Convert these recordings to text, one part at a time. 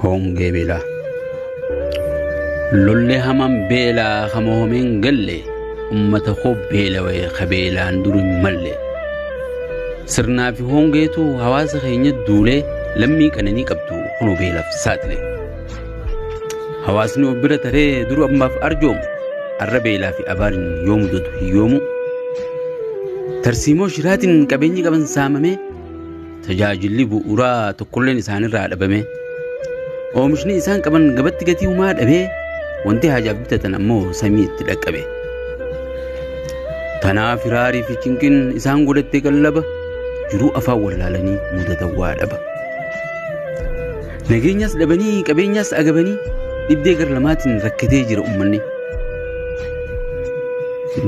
Hongee beelaa lollee hamaan beelaa hamoomeen galle ummata koo beelawee qabeelaan dur hin malle sirnaa fi hongeetu hawaasa keenya duulee lammii qananii qabdu kunoo beelaaf saaxile hawaasni of bira taree dur ammaaf arjoomu arra beelaa fi abaariin yoo mudatu hiyyoomu tarsiimoo shiraatiin qabeenyi qaban saamamee tajaajilli bu'uuraa tokkolleen isaanirraa dhabame oomishni isaan qaban gabatti gatii umaa dhabee wanti hajaaf bitatan ammoo samii itti dhaqqabe tanaaf firaarii fi cinqin isaan godhattee qallaba jiruu afaan wallaalanii mudatan waa dhaba nageenyas dhabanii qabeenyas agabanii dhibdee gar lamaatiin rakkatee jira ummanni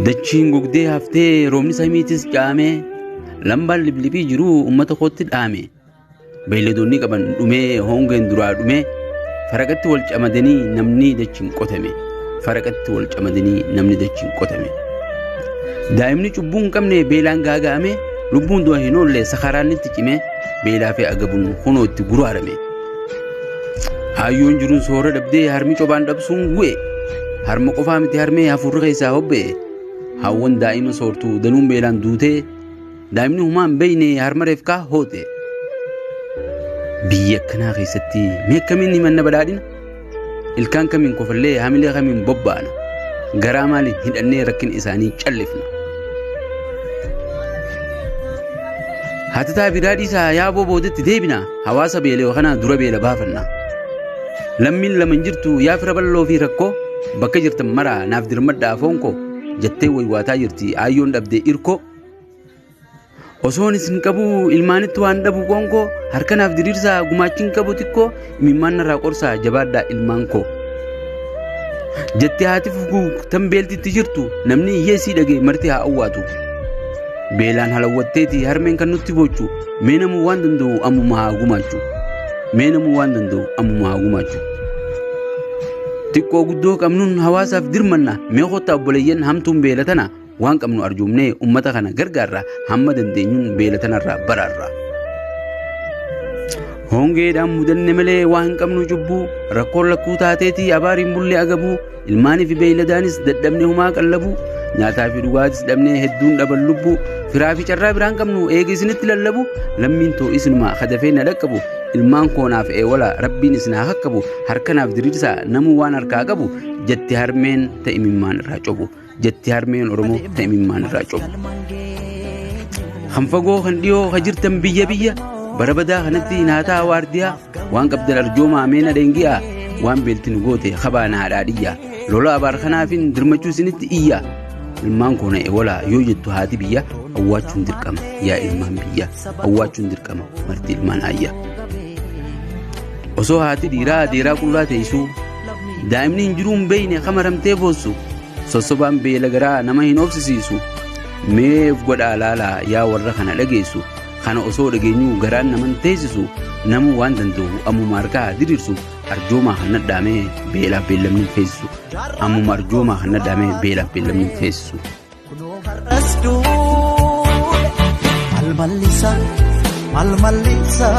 dachiin gogdee haftee roobni samiitis caamee lambaan liblibii jiruu ummata kootti dhaame beeyladoonni qaban dhumee hongeen duraa dhumee faraqatti wal camadanii namni dachiin qotame faraqatti wal camadanii namni dachiin qotame daa'imni cubbuu hin qabne beelaan gaaga'ame lubbuun du'a hin oolle sakaraan itti cime beelaa fi agabuun kunoo itti guraarame hayyoon jiruun soora dhabdee harmi cobaan dhabsuun gu'e harma qofaa miti harmee hafuurri keessaa hobba'e hawwan daa'ima soortuu danuun beelaan duutee daa'imni humaan beeyne harma reefkaa hoote biyya akkanaa keessatti mee akkamiin himanna badhaadhina ilkaan kamiin kofallee hamilee kamiin bobba'ana garaa maaliin hidhannee rakkina isaanii callifna hatataa biraadhiisaa yaaboo boodetti deebina hawaasa beela'oo kanaa dura beela baafanna lammiin laman jirtu yaa fira bal'oo fi rakkoo bakka jirtan maraa naaf dirmadhaa foonko jettee waywaataa jirti ayyoon dhabdee irkoo osoon isin qabu ilmaanitti waan dhabu qonkoo harkanaaf diriirsaa gumaachiin qabu xiqqoo imimmaan narraa qorsaa jabaadhaa ilmaan koo jettee haati fuguu tan beeltitti jirtu namni hiyyeessii dhagee marti haa awwaatu beelaan halawwatteeti harmeen kan nutti bochu mee namuu waan danda'u ammuma haa gumaachu mee namuu waan danda'u ammuma haa gumaachu xiqqoo guddoo qabnuun hawaasaaf dirmanna mee kottaa obboleeyyan hamtuun beelatana waan qabnu arjoomnee ummata kana gargaarra hamma dandeenyuun beelatanarraa baraarra hongeedhaan mudanne malee waan hin qabnu cubbuu rakkoon lakkuu taateetii abaariin bullee agabuu ilmaanii fi beeyladaanis dadhabne humaa qallabuu nyaataa fi dhugaatis dhabnee hedduun dhaban lubbuu firaa fi carraa biraan qabnu eega isinitti lallabu lammiin too isinumaa kadafee na dhaqqabu ilmaan koonaaf eewala rabbiin isin haa kakkabu harkanaaf diriirsaa namuu waan harkaa qabu jetti harmeen ta'imimmaan irraa cobu jetti harmeen oromoo ta'imimmaan irraa cobu kan fagoo kan dhiyoo ka jirtan biyya biyya bara badaa kanatti naataa waardiyaa waan qabdan arjoomaa meena dheengiyaa waan beeltin goote kabaa naadhaadhiyyaa lola abaar kanaafin dirmachuu isinitti iyyaa ilmaan koona eewala yoo jettu haati biyya awwaachuun dirqama yaa ilmaan biyya awwaachuun dirqama marti ilmaan ayya osoo haati dhiiraa deeraa qullaa teessuu daa'imni hin jiruun beeyne kamaramtee boossu sossobaan beela garaa nama hin obsisiisu meef godhaa laalaa yaa warra kana dhageessu kana osoo dhageenyuu garaan naman teessisu namuu waan danda'u ammuma harkaa diriirsu arjoomaa kan nadhaamee beelaaf beellamni feessisu ammuma arjoomaa kan nadhaamee beelaaf beellamni feessisu. Mal mallisa